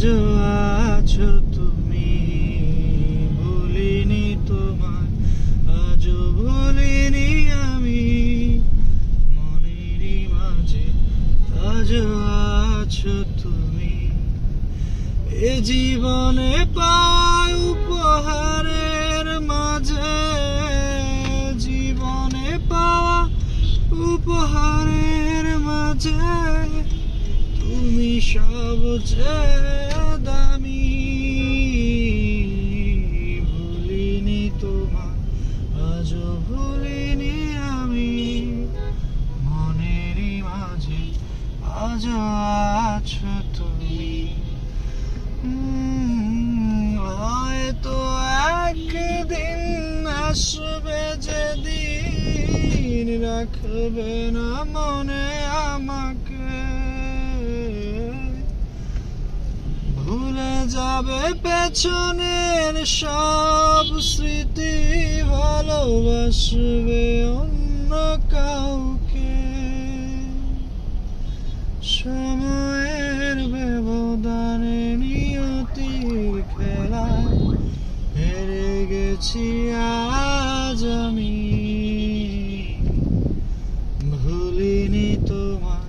আজও আছো তুমি, ভুলিনি তোমায়, আজও ভুলিনি আমি মনেরই মাঝে, আজও আছো তুমি। এ জীবনে পাওয়া উপহারের মাঝে, জীবনে পাওয়া উপহারের মাঝে তুমি সবচেয়ে দামি। ভুলিনি তোমায়, আজও ভুলিনি আমি মনেরই মাঝে, আজও আছো তুমি। হয়তো একদিন আসবে যেদিন রাখবে না মনে আমাকে, ভুলে যাবে পেছনের সব স্মৃতি, ভালোবাসবে অন্য কাউকে। সময়ের ব্যবধানে নিয়তির খেলায় হেরে গেছি আজ আমি। ভুলিনি তোমায়,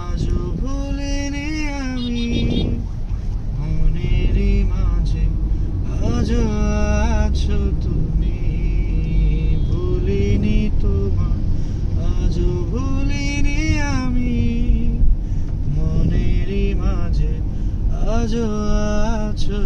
আজও ভুলিনি আমি মনেরই মাঝে, আজও আছো তুমি। ভুলিনি তোমায়, আজও ভুলিনি আমি মনেরই মাঝে, আজও আছো।